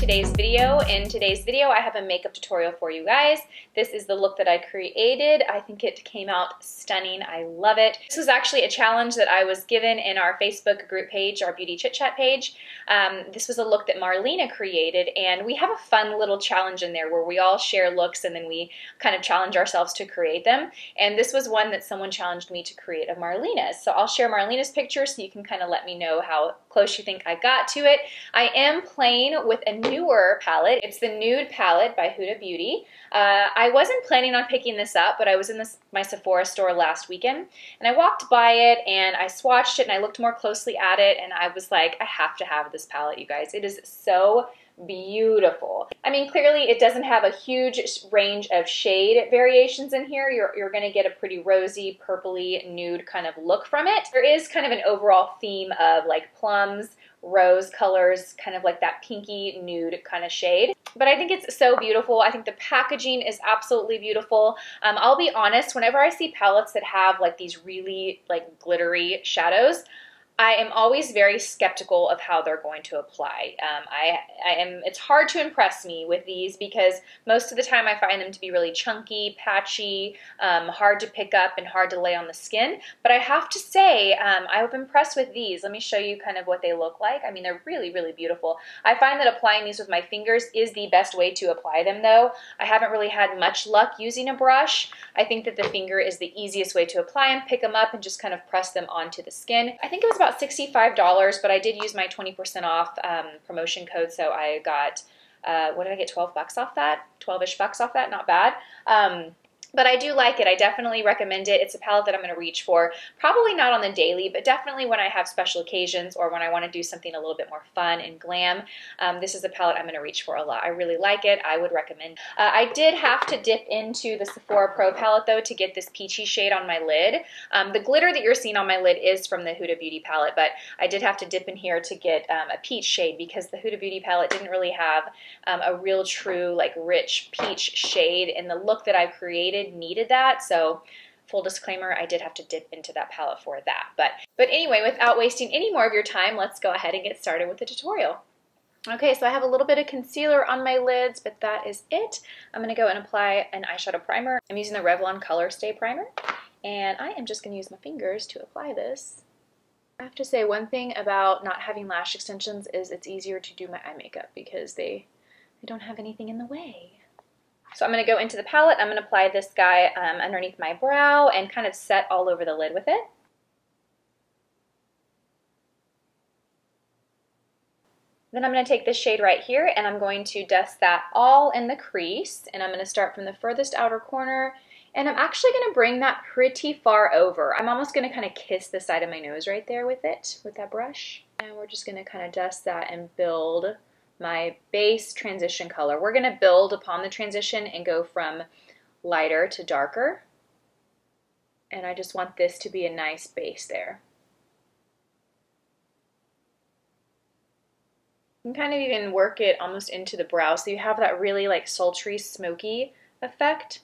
today's video. In today's video, I have a makeup tutorial for you guys. This is the look that I created. I think it came out stunning. I love it. This was actually a challenge that I was given in our Facebook group page, our Beauty Chit Chat page. This was a look that Marlena created, and we have a fun little challenge in there where we all share looks and then we kind of challenge ourselves to create them. And this was one that someone challenged me to create of Marlena's. So I'll share Marlena's picture so you can kind of let me know how close you think I got to it. I am playing with a newer palette. It's the Nude palette by Huda Beauty. I wasn't planning on picking this up, but I was in my Sephora store last weekend, and I walked by it, and I swatched it, and I looked more closely at it, and I was like, I have to have this palette, you guys. It is so beautiful. I mean, clearly it doesn't have a huge range of shade variations in here. You're going to get a pretty rosy, purpley, nude kind of look from it. There is kind of an overall theme of like plums, rose colors, kind of like that pinky nude kind of shade. But I think it's so beautiful. I think the packaging is absolutely beautiful. I'll be honest, whenever I see palettes that have like these really like glittery shadows, I am always very skeptical of how they're going to apply. It's hard to impress me with these because most of the time I find them to be really chunky, patchy, hard to pick up and hard to lay on the skin. But I have to say, I've been impressed with these. Let me show you kind of what they look like. I mean, they're really, really beautiful. I find that applying these with my fingers is the best way to apply them though. I haven't really had much luck using a brush. I think that the finger is the easiest way to apply them, pick them up and just kind of press them onto the skin. I think it was about $65, but I did use my 20% off promotion code, so I got, what did I get, 12 bucks off that? 12-ish bucks off that, not bad. But I do like it. I definitely recommend it. It's a palette that I'm going to reach for. Probably not on the daily, but definitely when I have special occasions or when I want to do something a little bit more fun and glam. This is a palette I'm going to reach for a lot. I really like it. I would recommend. I did have to dip into the Sephora Pro palette though to get this peachy shade on my lid. The glitter that you're seeing on my lid is from the Huda Beauty palette, but I did have to dip in here to get a peach shade because the Huda Beauty palette didn't really have a real true like rich peach shade, and the look that I created needed that. So full disclaimer, I did have to dip into that palette for that. But anyway, without wasting any more of your time, let's go ahead and get started with the tutorial. Okay, so I have a little bit of concealer on my lids, but that is it. I'm going to go and apply an eyeshadow primer. I'm using the Revlon Color Stay Primer, and I am just going to use my fingers to apply this. I have to say one thing about not having lash extensions is it's easier to do my eye makeup because they don't have anything in the way. So I'm going to go into the palette. I'm going to apply this guy underneath my brow and kind of set all over the lid with it. Then I'm going to take this shade right here and I'm going to dust that all in the crease. And I'm going to start from the furthest outer corner. And I'm actually going to bring that pretty far over. I'm almost going to kind of kiss the side of my nose right there with it, with that brush. And we're just going to kind of dust that and build my base transition color. We're going to build upon the transition and go from lighter to darker. And I just want this to be a nice base there. You can kind of even work it almost into the brow so you have that really like sultry, smoky effect.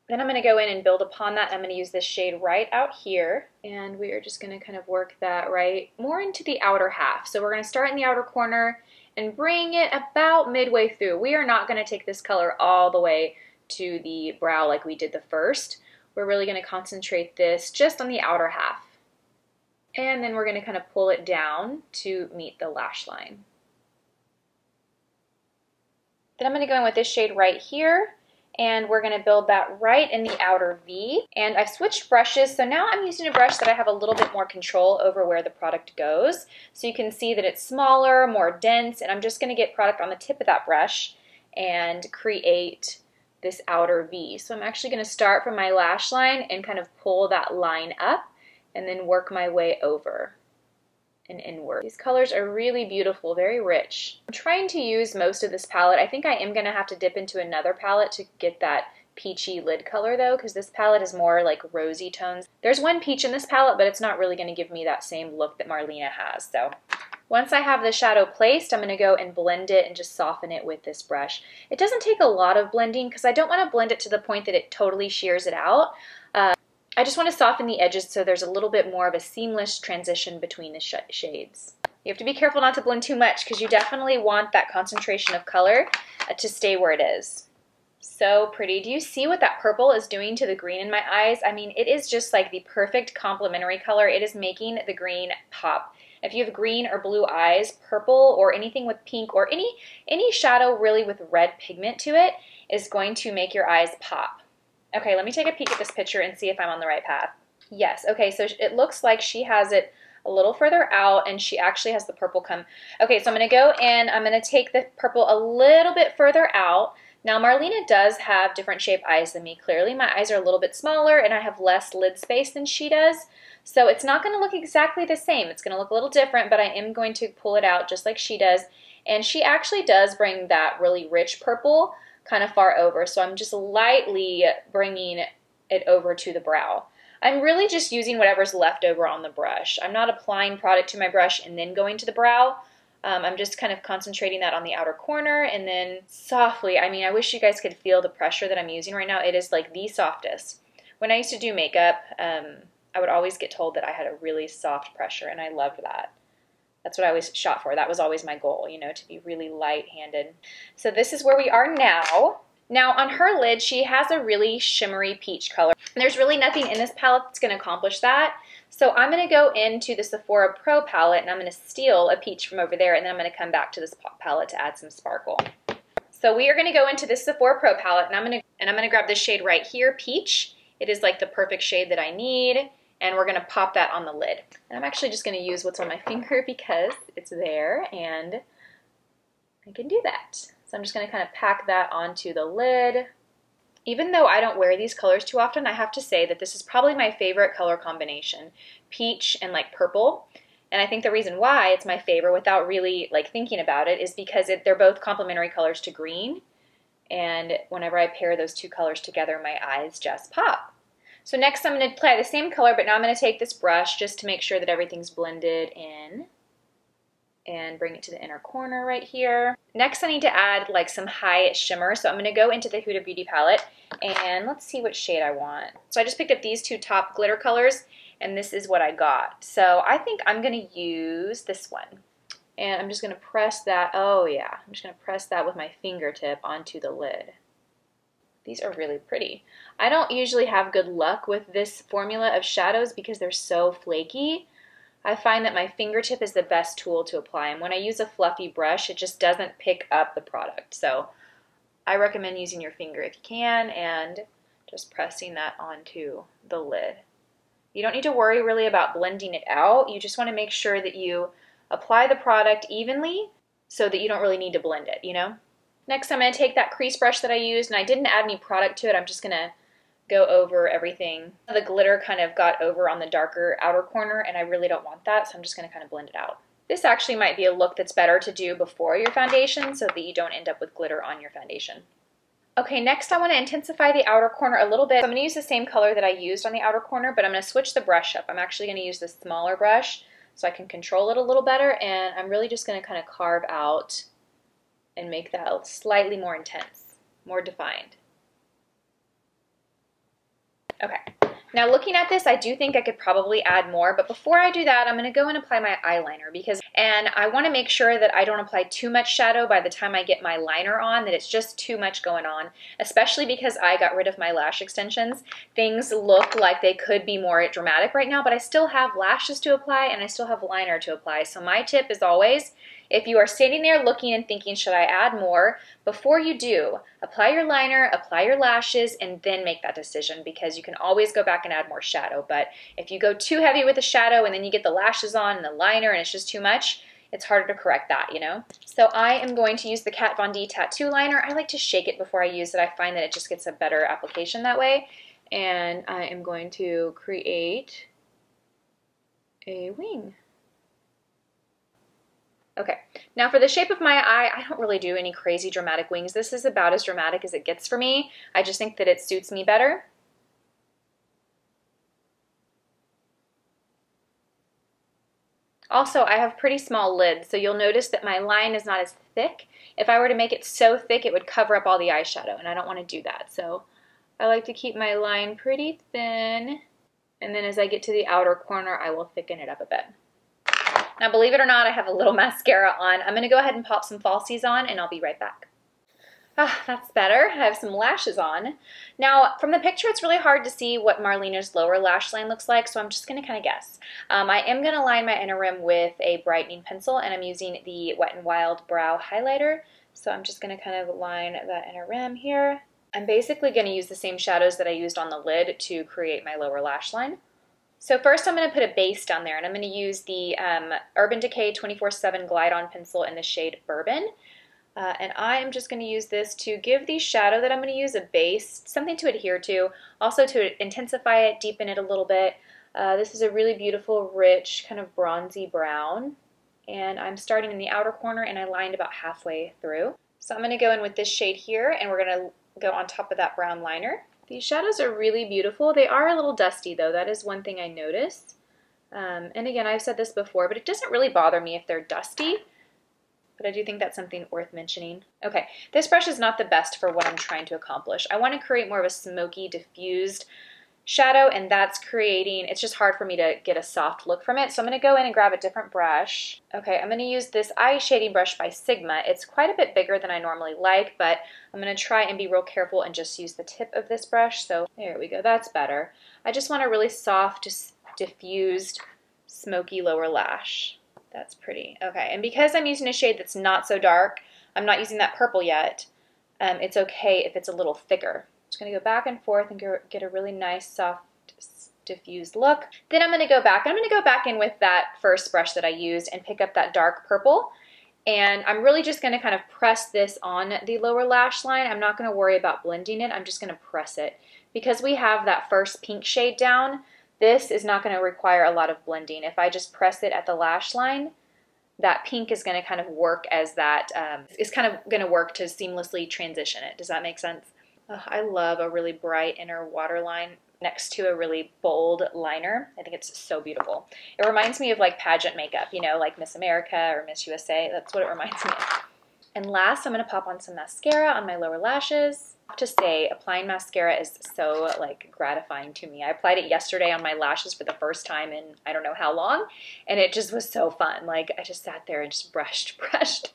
Then I'm going to go in and build upon that. I'm going to use this shade right out here, and we are just going to kind of work that right more into the outer half. So we're going to start in the outer corner and bring it about midway through. We are not going to take this color all the way to the brow like we did the first. We're really going to concentrate this just on the outer half. And then we're going to kind of pull it down to meet the lash line. Then I'm going to go in with this shade right here. And we're going to build that right in the outer V. And I've switched brushes, so now I'm using a brush that I have a little bit more control over where the product goes. So you can see that it's smaller, more dense, and I'm just going to get product on the tip of that brush and create this outer V. So I'm actually going to start from my lash line and kind of pull that line up and then work my way over and inward. These colors are really beautiful, very rich. I'm trying to use most of this palette. I think I am going to have to dip into another palette to get that peachy lid color though, because this palette is more like rosy tones. There's one peach in this palette, but it's not really going to give me that same look that Marlena has. So once I have the shadow placed, I'm going to go and blend it and just soften it with this brush. It doesn't take a lot of blending because I don't want to blend it to the point that it totally shears it out. I just want to soften the edges so there's a little bit more of a seamless transition between the shades. You have to be careful not to blend too much because you definitely want that concentration of color to stay where it is. So pretty. Do you see what that purple is doing to the green in my eyes? I mean, it is just like the perfect complementary color. It is making the green pop. If you have green or blue eyes, purple or anything with pink or any shadow really with red pigment to it is going to make your eyes pop. Okay, let me take a peek at this picture and see if I'm on the right path. Yes, okay, so it looks like she has it a little further out and she actually has the purple come. Okay, so I'm gonna go and I'm gonna take the purple a little bit further out. Now Marlena does have different shaped eyes than me, clearly. My eyes are a little bit smaller and I have less lid space than she does. So it's not gonna look exactly the same. It's gonna look a little different, but I am going to pull it out just like she does. And she actually does bring that really rich purple kind of far over. So I'm just lightly bringing it over to the brow. I'm really just using whatever's left over on the brush. I'm not applying product to my brush and then going to the brow. I'm just kind of concentrating that on the outer corner and then softly, I mean, I wish you guys could feel the pressure that I'm using right now. It is like the softest. When I used to do makeup, I would always get told that I had a really soft pressure and I loved that. That's what I always shot for. That was always my goal, you know, to be really light-handed. So this is where we are now. Now on her lid, she has a really shimmery peach color. And there's really nothing in this palette that's going to accomplish that. So I'm going to go into the Sephora Pro palette and I'm going to steal a peach from over there and then I'm going to come back to this palette to add some sparkle. So we are going to go into this Sephora Pro palette and I'm going to grab this shade right here, Peach. It is like the perfect shade that I need. And we're going to pop that on the lid. And I'm actually just going to use what's on my finger because it's there and I can do that. So I'm just going to kind of pack that onto the lid. Even though I don't wear these colors too often, I have to say that this is probably my favorite color combination, peach and like purple. And I think the reason why it's my favorite without really like thinking about it is because they're both complementary colors to green. And whenever I pair those two colors together, my eyes just pop. So next I'm going to apply the same color, but now I'm going to take this brush just to make sure that everything's blended in and bring it to the inner corner right here. Next I need to add like some high shimmer, so I'm going to go into the Huda Beauty palette and let's see what shade I want. So I just picked up these two top glitter colors and this is what I got. So I think I'm going to use this one and I'm just going to press that, oh yeah, I'm just going to press that with my fingertip onto the lid. These are really pretty. I don't usually have good luck with this formula of shadows because they're so flaky. I find that my fingertip is the best tool to apply, and when I use a fluffy brush, it just doesn't pick up the product. So I recommend using your finger if you can and just pressing that onto the lid. You don't need to worry really about blending it out. You just want to make sure that you apply the product evenly so that you don't really need to blend it, you know? Next, I'm going to take that crease brush that I used, and I didn't add any product to it. I'm just going to go over everything. The glitter kind of got over on the darker outer corner, and I really don't want that, so I'm just going to kind of blend it out. This actually might be a look that's better to do before your foundation so that you don't end up with glitter on your foundation. Okay, next I want to intensify the outer corner a little bit. So I'm going to use the same color that I used on the outer corner, but I'm going to switch the brush up. I'm actually going to use the smaller brush so I can control it a little better, and I'm really just going to kind of carve out and make that slightly more intense, more defined. Okay, now looking at this, I do think I could probably add more, but before I do that, I'm going to go and apply my eyeliner and I want to make sure that I don't apply too much shadow by the time I get my liner on, that it's just too much going on, especially because I got rid of my lash extensions. Things look like they could be more dramatic right now, but I still have lashes to apply and I still have liner to apply. So my tip is always, if you are standing there looking and thinking, should I add more? Before you do, apply your liner, apply your lashes, and then make that decision because you can always go back and add more shadow. But if you go too heavy with the shadow and then you get the lashes on and the liner and it's just too much, it's harder to correct that, you know? So I am going to use the Kat Von D Tattoo Liner. I like to shake it before I use it. I find that it just gets a better application that way. And I am going to create a wing. Okay, now for the shape of my eye, I don't really do any crazy dramatic wings. This is about as dramatic as it gets for me. I just think that it suits me better. Also, I have pretty small lids, so you'll notice that my line is not as thick. If I were to make it so thick, it would cover up all the eyeshadow, and I don't want to do that. So I like to keep my line pretty thin, and then as I get to the outer corner, I will thicken it up a bit. Now, believe it or not, I have a little mascara on. I'm gonna go ahead and pop some falsies on and I'll be right back. Ah, that's better. I have some lashes on. Now, from the picture, it's really hard to see what Marlena's lower lash line looks like, so I'm just gonna kind of guess. I am gonna line my inner rim with a brightening pencil, and I'm using the Wet n Wild Brow Highlighter. So I'm just gonna kind of line that inner rim here. I'm basically gonna use the same shadows that I used on the lid to create my lower lash line. So first I'm going to put a base down there, and I'm going to use the Urban Decay 24/7 Glide On Pencil in the shade Bourbon. And I am just going to use this to give the shadow that I'm going to use a base, something to adhere to, also to intensify it, deepen it a little bit. This is a really beautiful, rich, kind of bronzy brown. And I'm starting in the outer corner, and I lined about halfway through. So I'm going to go in with this shade here, and we're going to go on top of that brown liner. These shadows are really beautiful. They are a little dusty though. That is one thing I noticed. And again, I've said this before, but it doesn't really bother me if they're dusty. But I do think that's something worth mentioning. Okay, this brush is not the best for what I'm trying to accomplish. I want to create more of a smoky, diffused shadow, and that's creating, it's just hard for me to get a soft look from it. So I'm going to go in and grab a different brush. Okay, I'm going to use this eye shading brush by Sigma. It's quite a bit bigger than I normally like, but I'm going to try and be real careful and just use the tip of this brush. So there we go, that's better. I just want a really soft, just diffused, smoky lower lash. That's pretty. Okay, and because I'm using a shade that's not so dark, I'm not using that purple yet, it's okay if it's a little thicker. Just going to go back and forth and get a really nice, soft, diffused look. Then I'm going to go back. I'm going to go back in with that first brush that I used and pick up that dark purple. And I'm really just going to kind of press this on the lower lash line. I'm not going to worry about blending it. I'm just going to press it. Because we have that first pink shade down, this is not going to require a lot of blending. If I just press it at the lash line, that pink is going to kind of work as that, is kind of going to work to seamlessly transition it. Does that make sense? Oh, I love a really bright inner waterline next to a really bold liner. I think it's so beautiful. It reminds me of like pageant makeup, you know, like Miss America or Miss USA. That's what it reminds me of. And last, I'm going to pop on some mascara on my lower lashes. I have to say, applying mascara is so like gratifying to me. I applied it yesterday on my lashes for the first time in I don't know how long, and it just was so fun. Like I just sat there and just brushed.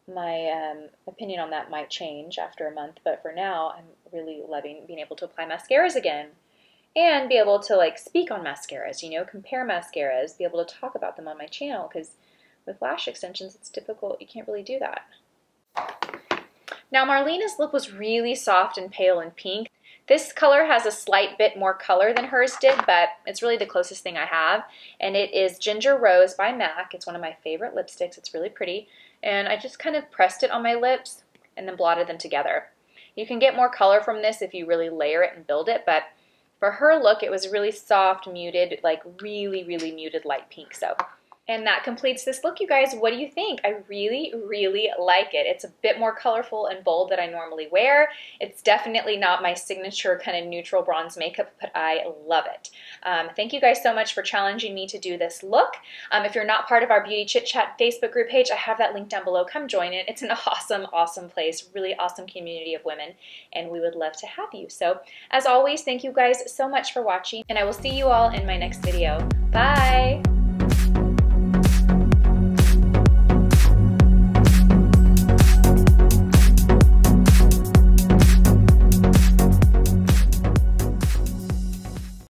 My opinion on that might change after a month, but for now, I'm really loving being able to apply mascaras again and be able to like speak on mascaras, you know, compare mascaras, be able to talk about them on my channel, because with lash extensions, it's difficult. You can't really do that. Now, Marlena's lip was really soft and pale and pink. This color has a slight bit more color than hers did, but it's really the closest thing I have. And it is Ginger Rose by MAC. It's one of my favorite lipsticks. It's really pretty. And I just kind of pressed it on my lips and then blotted them together. You can get more color from this if you really layer it and build it, but for her look, it was really soft, muted, like really, really muted light pink. And that completes this look, you guys. What do you think? I really, really like it. It's a bit more colorful and bold than I normally wear. It's definitely not my signature kind of neutral bronze makeup, but I love it. Thank you guys so much for challenging me to do this look. If you're not part of our Beauty Chit Chat Facebook group page, I have that link down below. Come join it. It's an awesome, awesome place, really awesome community of women, and we would love to have you. So as always, thank you guys so much for watching, and I will see you all in my next video. Bye!